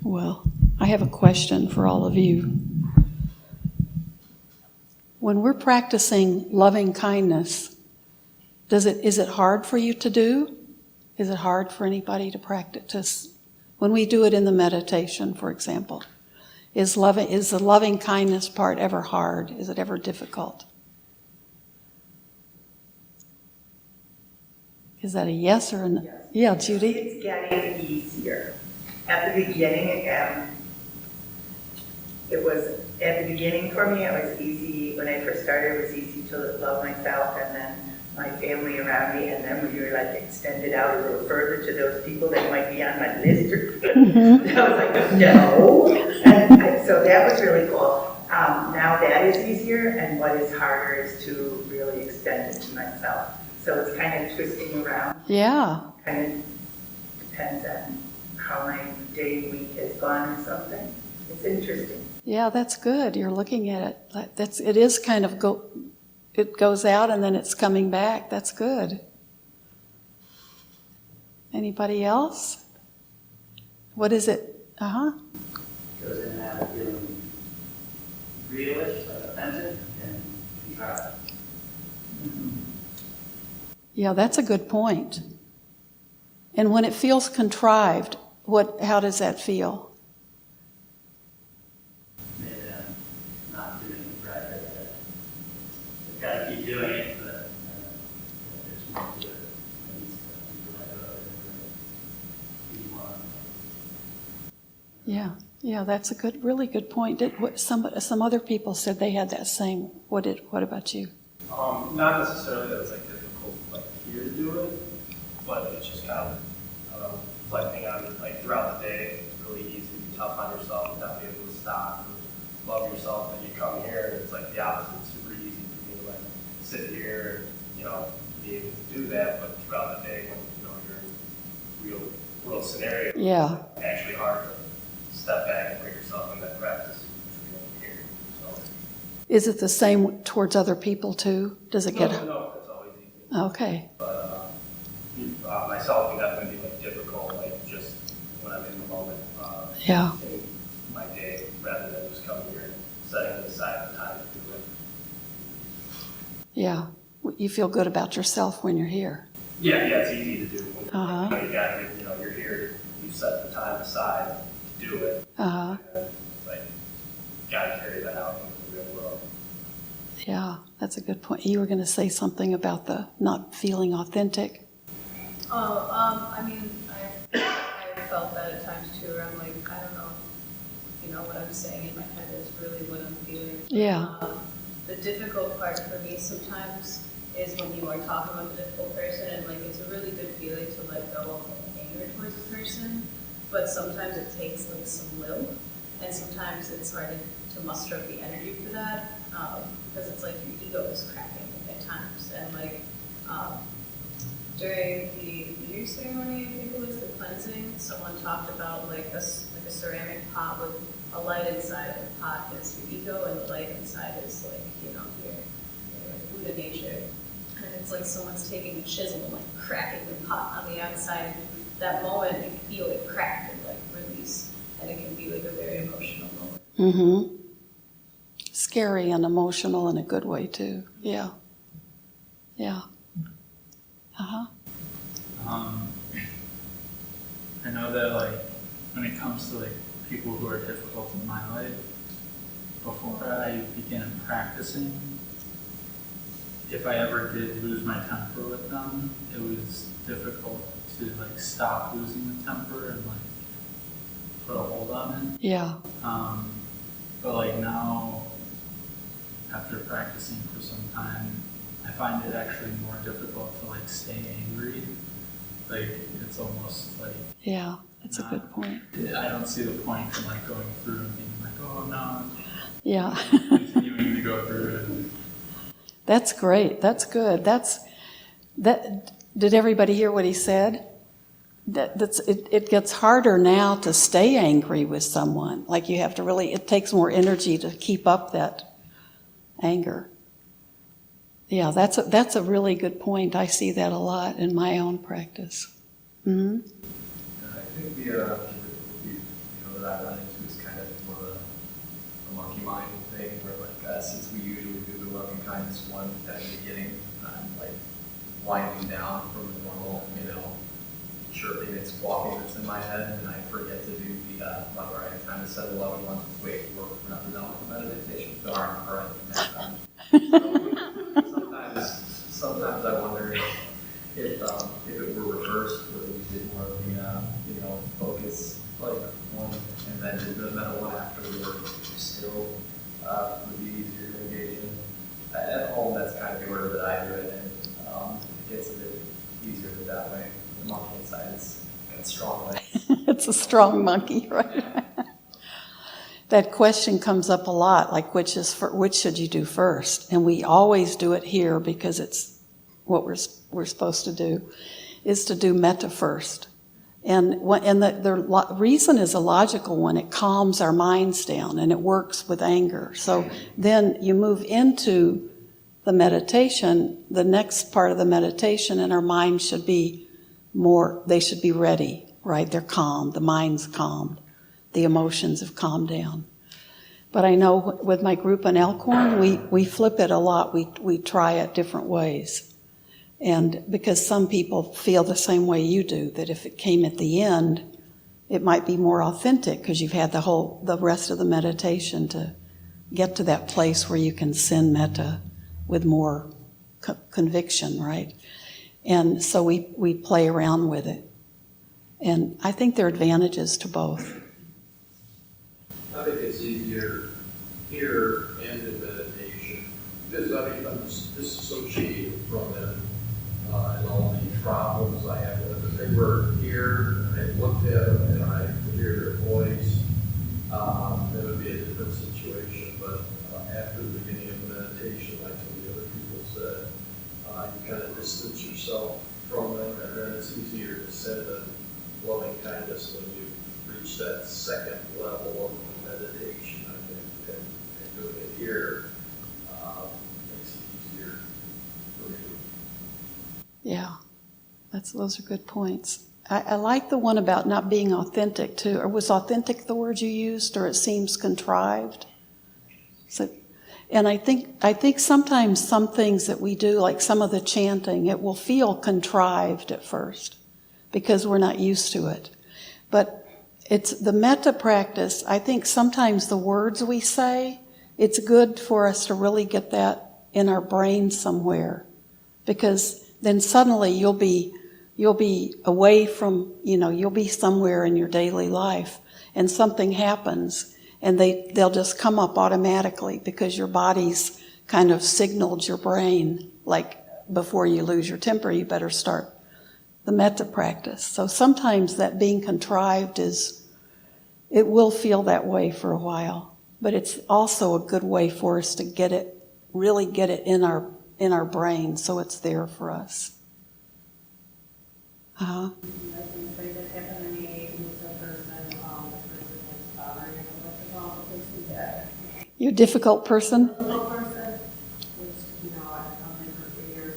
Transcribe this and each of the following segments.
Well, I have a question for all of you. When we're practicing loving kindness, is it hard for you to do? Is it hard for anybody to practice? When we do it in the meditation, for example, is the loving kindness part ever hard? Is it ever difficult? Is that a yes or a no? Yes. Yeah, Judy? It's getting easier. At the beginning, for me, it was easy. When I first started, it was easy to love myself and then my family around me. And then when you're like extended out a little further to those people that might be on my list, I was like, no. And so that was really cool. Now that is easier, and what is harder is to really extend it to myself. So it's kind of twisting around. Yeah. Kind of depends on how my day, week has gone or something. It's interesting. Yeah, that's good. You're looking at it. It is kind of it goes out and then it's coming back. That's good. Anybody else? What is it? Goes in and out of feeling realish, like authentic, and contrived. Yeah, that's a good point. And when it feels contrived, how does that feel? Maybe I'm not doing it right. I've got to keep doing it, but there's more to it. I need to let go and be more. Yeah, that's a really good point. Some other people said they had that same. What about you? Not necessarily that it's like difficult here to do it, but it's just kind of reflecting on throughout the day. It's really easy to be tough on yourself without being able to stop and love yourself. And you come here and it's like the opposite. It's super easy for me to sit here and be able to do that. But throughout the day, when you're in real world scenarios, it's actually hard to step back and bring yourself in that practice here. So. Is it the same towards other people too? Does it get? No, it's always easy. Okay. But myself can definitely be difficult, just when I'm in the moment. In my day, rather than just coming here and setting aside the time to do it. Yeah. You feel good about yourself when you're here. Yeah, it's easy to do. When Uh-huh. You're here, you set the time aside to do it. Uh-huh. And got to carry that out in the real world. Yeah, that's a good point. You were going to say something about the not feeling authentic. I felt that at times too, where I'm like, I don't know, what I'm saying in my head is really what I'm feeling. Yeah. The difficult part for me sometimes is when you are talking with a difficult person, and it's a really good feeling to let go of anger towards the person, but sometimes it takes some will, and sometimes it's hard to muster up the energy for that, because it's like your ego is cracking at times, and during the New Year's ceremony, I think it was the cleansing, someone talked about a ceramic pot with a light inside of the pot is your ego, and the light inside is your Buddha nature. And it's like someone's taking a chisel and cracking the pot on the outside. And that moment, you can feel it crack and release, and it can be a very emotional moment. Mm-hmm. Scary and emotional in a good way too. Yeah. Uh-huh. I know that when it comes to people who are difficult in my life, before I began practicing, if I ever did lose my temper with them, it was difficult to stop losing the temper and put a hold on it. Yeah. But now, after practicing for some time, I find it actually more difficult to stay angry. It's almost Yeah, that's a good point. I don't see the point in going through and being oh no. Yeah. Continuing to go through it. That's great. That's good. Did everybody hear what he said? It gets harder now to stay angry with someone. You have to it takes more energy to keep up that anger. Yeah, that's a really good point. I see that a lot in my own practice. Mm-hmm. I think the difficulty that head and I forget to do the like where I kind of said the loving ones wait work rather than meditation. So I'm correct next time. So sometimes I wonder if it were reversed, where we did more of the focus like one and then did the metal one after we were still would be easier to engage in. At home, that's kind of the order that I do it, and it gets a bit easier that way. The monkey inside is got strong legs. It's a strong monkey, right? That question comes up a lot, like which should you do first? And we always do it here because it's what we're supposed to do, is to do metta first. And the reason is a logical one. It calms our minds down and it works with anger. So then you move into the meditation, the next part of the meditation, and our minds should be they should be ready, right? They're calm, the mind's calmed, the emotions have calmed down. But I know with my group in Elkhorn, we flip it a lot. We try it different ways. And because some people feel the same way you do, that if it came at the end, it might be more authentic because you've had the rest of the meditation to get to that place where you can send metta with more conviction, right? And so we play around with it. And I think there are advantages to both. I think it's easier here and in meditation because I'm disassociated from them and all the problems I have with it. If they were here and I looked at them and I could hear their voice, it would be a different situation. But after the beginning of the meditation, like some of the other people said, you kind of distance yourself from them, and then it's easier to send them loving kindness when you reach that second level of meditation, I think, and doing it here makes it easier for me. Yeah, those are good points. I like the one about not being authentic too. Or was authentic the word you used, or it seems contrived? So, and I think sometimes some things that we do, like some of the chanting, it will feel contrived at first because we're not used to it. But it's the metta practice. I think sometimes the words we say, it's good for us to really get that in our brain somewhere, because then suddenly you'll be away from, you'll be somewhere in your daily life and something happens and they'll just come up automatically because your body's kind of signaled your brain, like before you lose your temper, you better start the metta practice. So sometimes that being contrived it will feel that way for a while, but it's also a good way for us to really get it in our brain so it's there for us. I think that happened to me with a person, the person was bothering me, the person that. You a difficult person? Difficult person, which, I've known him for 3 years,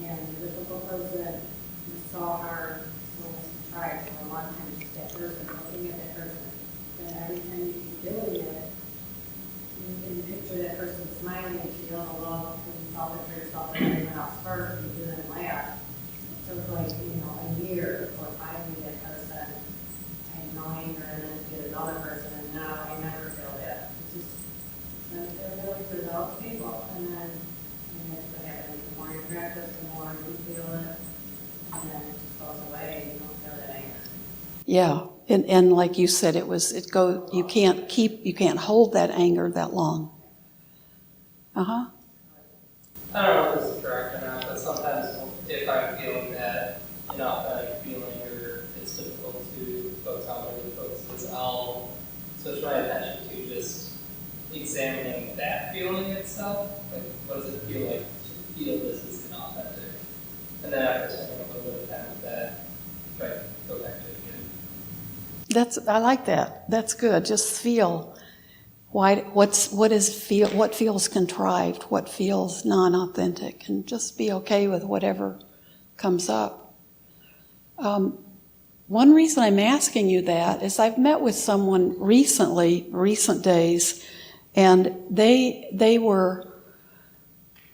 and the difficult person, we saw her, so we tried for a long time, just that person, looking at that person, and every time you keep doing it, you can picture that person smiling and feeling a love, because you saw that for yourself and everyone else first, and you didn't laugh. So it's like, a year before finally that person, I had no anger, and then get another person, and now I never feel that. It's just, then it really for those people, and then that's what happens. The more you practice, the more you feel it, and then it just goes away, and you don't feel that anger. Yeah, and like you said, you can't hold that anger that long. Uh-huh. I don't know if this is correct or not, but sometimes if I'm feeling that inauthentic feeling or it's difficult to focus on what it focuses, I'll switch my attention to just examining that feeling itself. Like, what does it feel like to feel this is inauthentic? And then after spending a little bit of time with that, try to go back to it again. I like that. That's good. Just feel what feels contrived, what feels non-authentic, and just be okay with whatever comes up. One reason I'm asking you that is I've met with someone recent days, and they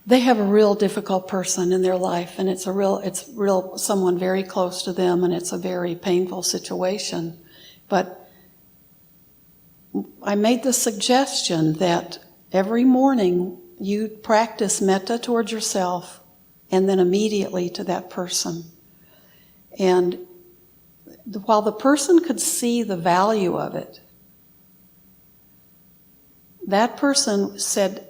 they have a real difficult person in their life, and it's real someone very close to them, and it's a very painful situation. But I made the suggestion that every morning you practice metta towards yourself and then immediately to that person. And while the person could see the value of it, that person said,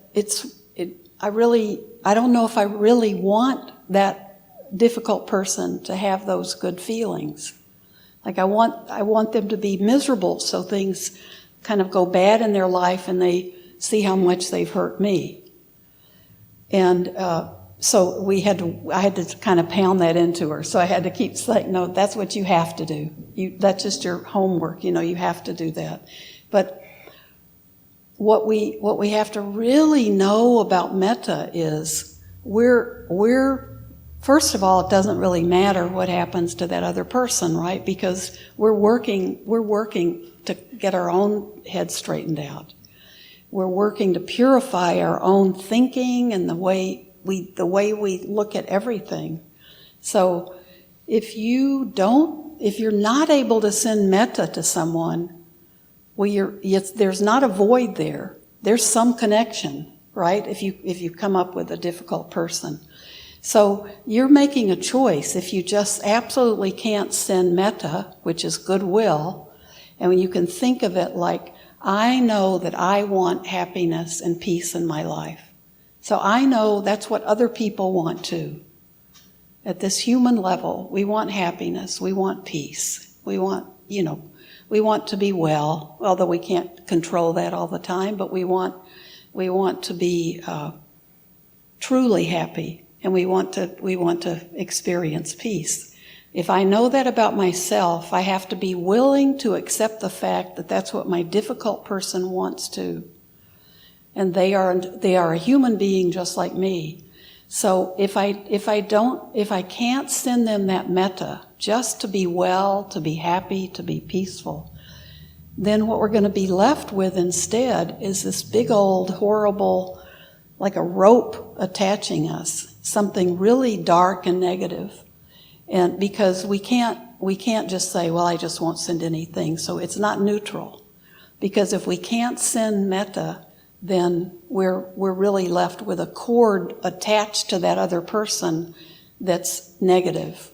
I don't know if I really want that difficult person to have those good feelings. Like I want them to be miserable so things kind of go bad in their life and they see how much they've hurt me. And so I had to kind of pound that into her. So I had to keep saying, no, that's what you have to do. That's just your homework, you have to do that. But what we have to really know about metta is we're first of all, it doesn't really matter what happens to that other person, right? Because we're working to get our own head straightened out. We're working to purify our own thinking and the way we look at everything. So if you're not able to send metta to someone, there's not a void there. There's some connection, right? If you come up with a difficult person. So you're making a choice. If you just absolutely can't send metta, which is goodwill, and when you can think of it like, I know that I want happiness and peace in my life. So I know that's what other people want too. At this human level, we want happiness, we want peace, we want to be well, although we can't control that all the time, but we want to be truly happy, and we want to experience peace. If I know that about myself, I have to be willing to accept the fact that that's what my difficult person wants too. And they are a human being just like me. So if I can't send them that metta just to be well, to be happy, to be peaceful, then what we're going to be left with instead is this big old horrible, like a rope attaching us, something really dark and negative. And because we can't just say, well, I just won't send anything. So it's not neutral. Because if we can't send metta, then we're really left with a cord attached to that other person that's negative.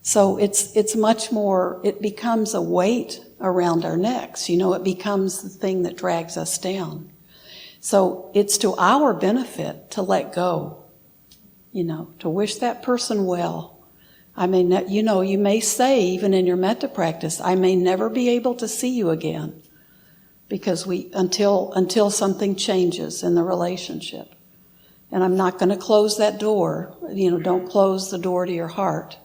So it's much more, it becomes a weight around our necks. It becomes the thing that drags us down. So it's to our benefit to let go, to wish that person well. I may you may say, even in your metta practice, I may never be able to see you again. Because until something changes in the relationship. And I'm not going to close that door. Don't close the door to your heart.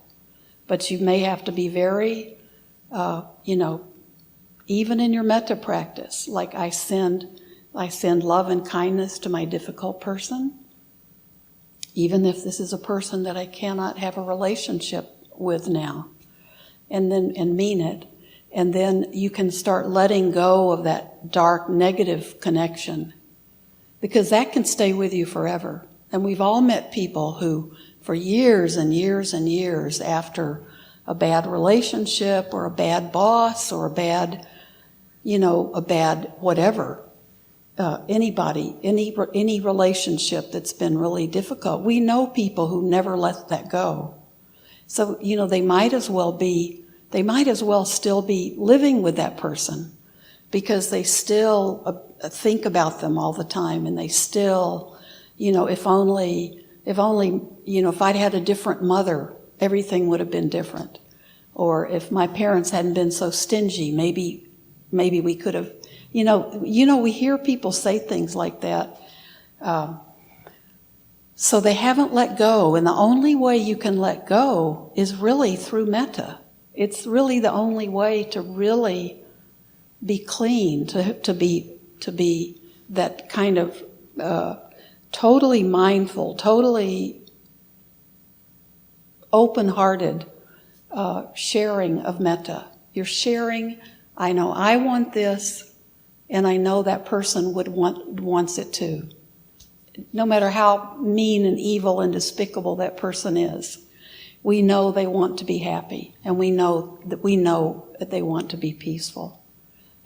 But you may have to be very, even in your metta practice, like I send love and kindness to my difficult person, even if this is a person that I cannot have a relationship with now, and mean it. And then you can start letting go of that dark, negative connection, because that can stay with you forever. And we've all met people who, for years and years and years after a bad relationship or a bad boss or a bad whatever, any relationship that's been really difficult, we know people who never let that go. So, they might as well still be living with that person, because they still think about them all the time, and they still, if I'd had a different mother, everything would have been different. Or if my parents hadn't been so stingy, maybe we could have, we hear people say things like that. So they haven't let go, and the only way you can let go is really through metta. It's really the only way to really be clean, to be that kind of totally mindful, totally open-hearted sharing of metta. You're sharing, I know I want this, and I know that person wants it too. no matter how mean and evil and despicable that person is, we know they want to be happy, and we know that they want to be peaceful.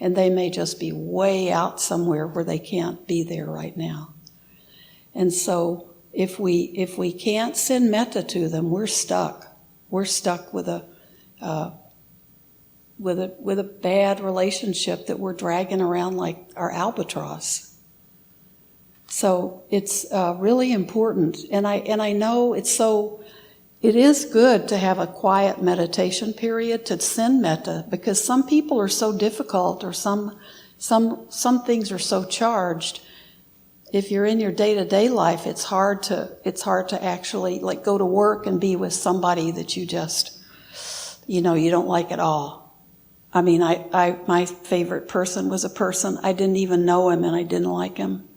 And they may just be way out somewhere where they can't be there right now. And so if we can't send metta to them, we're stuck. We're stuck with a bad relationship that we're dragging around like our albatross. So it's really important, and I know it is good to have a quiet meditation period to send metta, because some people are so difficult, or some things are so charged. If you're in your day-to-day life, it's hard to actually like go to work and be with somebody that you just, you don't like at all. I mean, my favorite person was a person I didn't even know him, and I didn't like him.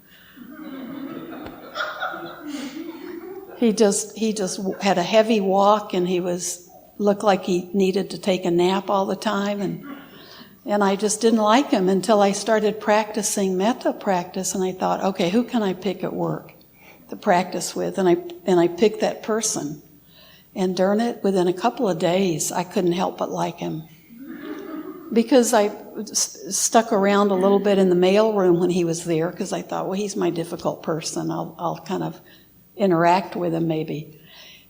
He just had a heavy walk, and he looked like he needed to take a nap all the time, and I just didn't like him until I started practicing metta practice, and I thought, okay, who can I pick at work to practice with? And I picked that person, and darn it, within a couple of days, I couldn't help but like him, because I stuck around a little bit in the mailroom when he was there, because I thought, well, he's my difficult person. I'll kind of interact with him maybe.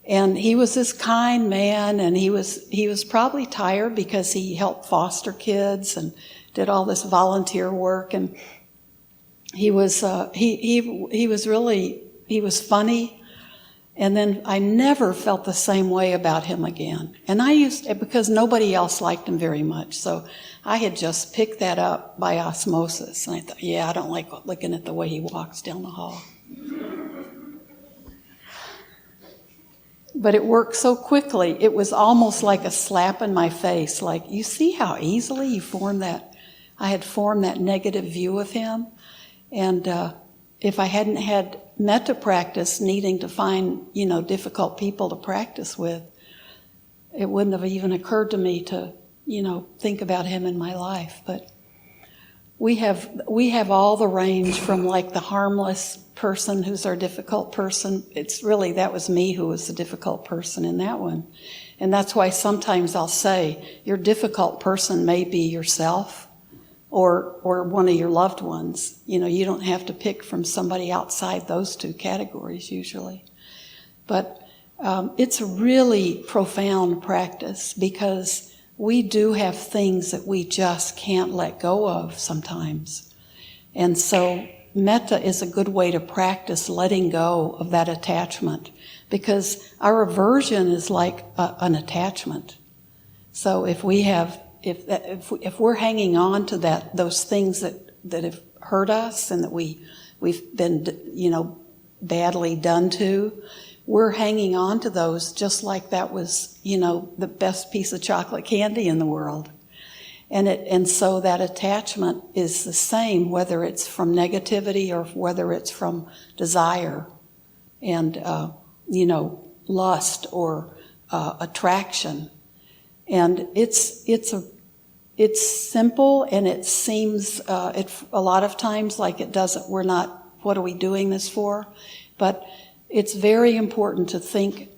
And he was this kind man, and he was probably tired because he helped foster kids and did all this volunteer work, and he was funny. And then I never felt the same way about him again. And because nobody else liked him very much, so I had just picked that up by osmosis. And I thought, I don't like looking at the way he walks down the hall. But it worked so quickly. It was almost like a slap in my face. Like, you see how easily you I had formed that negative view of him. And if I hadn't had metta practice, needing to find, difficult people to practice with, it wouldn't have even occurred to me to, think about him in my life. But we have all the range from like the harmless person who's our difficult person. It's really, that was me who was the difficult person in that one. And that's why sometimes I'll say, your difficult person may be yourself or one of your loved ones. You don't have to pick from somebody outside those two categories usually. But it's a really profound practice, because we do have things that we just can't let go of sometimes. And so metta is a good way to practice letting go of that attachment, because our aversion is like an attachment. So if we're hanging on to those things that have hurt us and that we've been badly done to, we're hanging on to those just like that was the best piece of chocolate candy in the world. And so that attachment is the same, whether it's from negativity or whether it's from desire and, lust or attraction. And it's simple, and it seems, a lot of times like it doesn't, what are we doing this for? But it's very important to think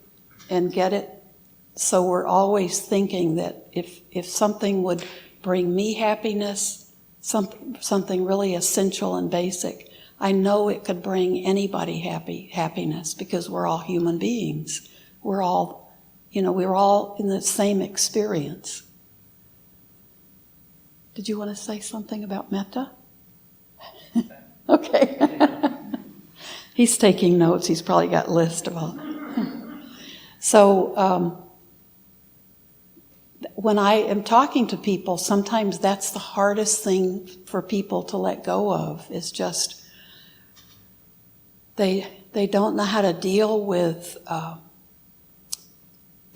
and get it. So we're always thinking that if something would bring me happiness, something really essential and basic, I know it could bring anybody happiness, because we're all human beings. We're all in the same experience. Did you want to say something about metta? Okay. He's taking notes. He's probably got a list of all. So when I am talking to people, sometimes that's the hardest thing for people to let go of, is just they don't know how to deal with,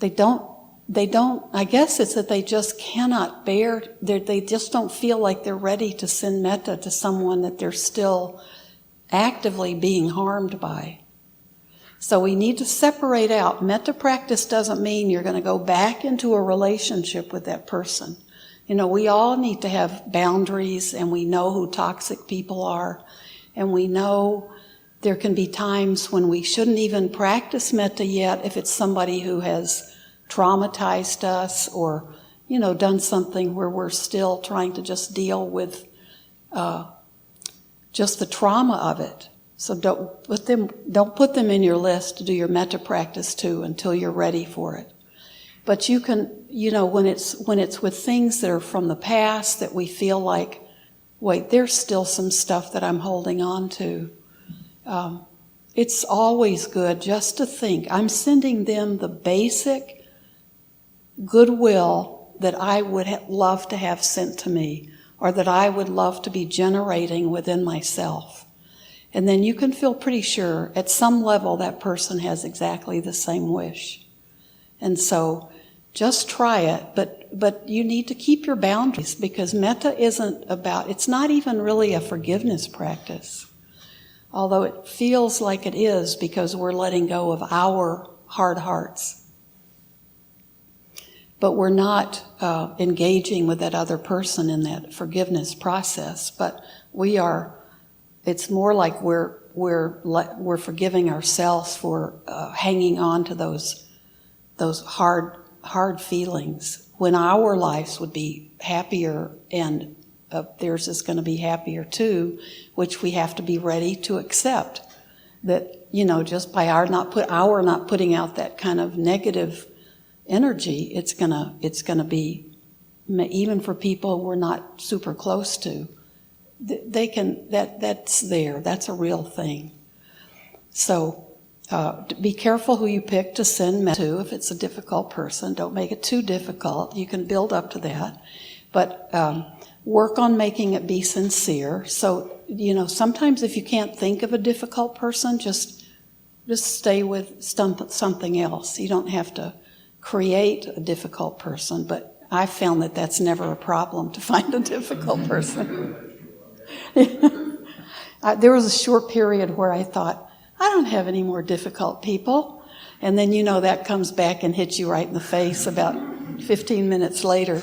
they don't, I guess it's that they just cannot bear, they just don't feel like they're ready to send metta to someone that they're still actively being harmed by. So we need to separate out. Metta practice doesn't mean you're going to go back into a relationship with that person. We all need to have boundaries, and we know who toxic people are, and we know There can be times when we shouldn't even practice metta yet if it's somebody who has traumatized us or, done something where we're still trying to just deal with just the trauma of it. So don't put them in your list to do your metta practice to until you're ready for it. But you can, when it's with things that are from the past that we feel like, wait, there's still some stuff that I'm holding on to. It's always good just to think, I'm sending them the basic goodwill that I would love to have sent to me, or that I would love to be generating within myself. And then you can feel pretty sure at some level that person has exactly the same wish. And so just try it, but you need to keep your boundaries, because metta it's not even really a forgiveness practice. Although it feels like it is, because we're letting go of our hard hearts. But we're not engaging with that other person in that forgiveness process. But we are. It's more like we're forgiving ourselves for hanging on to those hard feelings, when our lives would be happier, and theirs is going to be happier too, which we have to be ready to accept. That just by our not putting out that kind of negative energy, it's gonna be, even for people we're not super close to, that's a real thing. So be careful who you pick to send metta to. If it's a difficult person, don't make it too difficult. You can build up to that, but work on making it be sincere. So sometimes if you can't think of a difficult person, just stay with something else. You don't have to create a difficult person, but I found that that's never a problem to find a difficult person. There was a short period where I thought, I don't have any more difficult people. And then that comes back and hits you right in the face about 15 minutes later.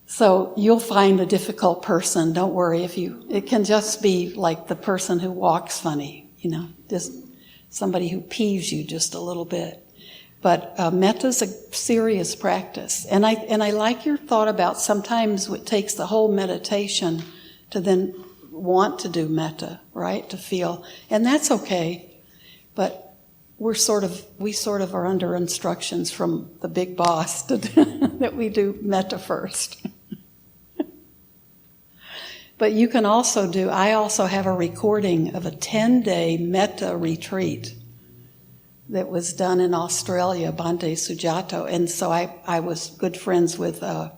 So you'll find a difficult person. Don't worry it can just be like the person who walks funny, just somebody who peeves you just a little bit. But metta's a serious practice. And I like your thought about sometimes it takes the whole meditation to then want to do metta, right? To feel, and that's okay. But we sort of are under instructions from the big boss that we do metta first. But you can also I also have a recording of a 10-day metta retreat that was done in Australia, Bhante Sujato. And so I was good friends with a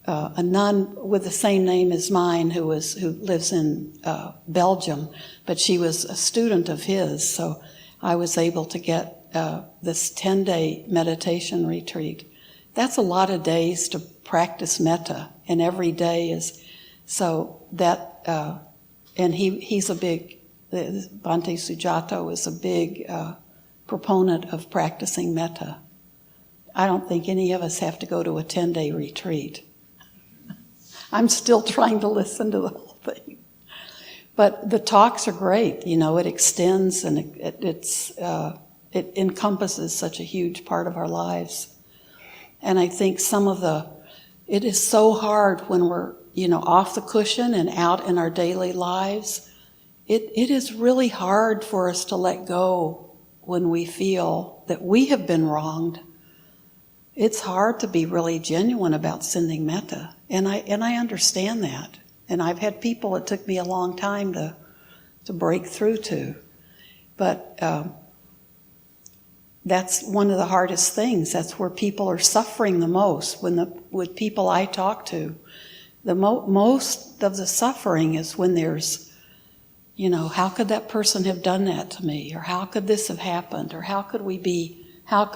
nun with the same name as mine who lives in Belgium, but she was a student of his. So I was able to get this 10-day meditation retreat. That's a lot of days to practice metta, and every day is so that. And he's a big. Bhante Sujato is a big proponent of practicing metta. I don't think any of us have to go to a 10-day retreat. I'm still trying to listen to the whole thing. But the talks are great. It extends, and it encompasses such a huge part of our lives. And I think it is so hard when we're, off the cushion and out in our daily lives. It is really hard for us to let go when we feel that we have been wronged. It's hard to be really genuine about sending metta, and I understand that. And I've had people it took me a long time to break through to, but that's one of the hardest things. That's where people are suffering the most. With people I talk to, most of the suffering is when there's, how could that person have done that to me? Or how could this have happened? Or how could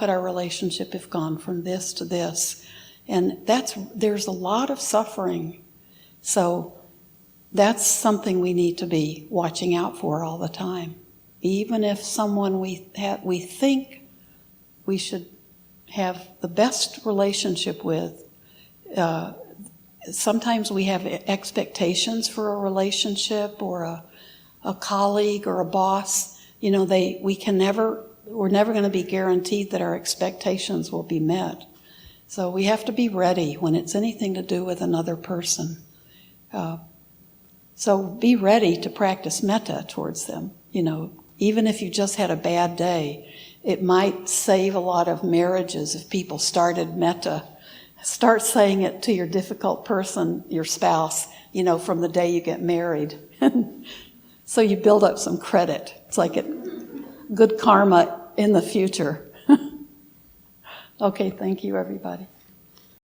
our relationship have gone from this to this? And there's a lot of suffering. So that's something we need to be watching out for all the time. Even if someone we think we should have the best relationship with, sometimes we have expectations for a relationship or a colleague or a boss, we're never going to be guaranteed that our expectations will be met. So we have to be ready when it's anything to do with another person. So be ready to practice metta towards them. Even if you just had a bad day, it might save a lot of marriages if people started metta. Start saying it to your difficult person, your spouse, from the day you get married. So you build up some credit. It's like good karma in the future. Okay, thank you, everybody.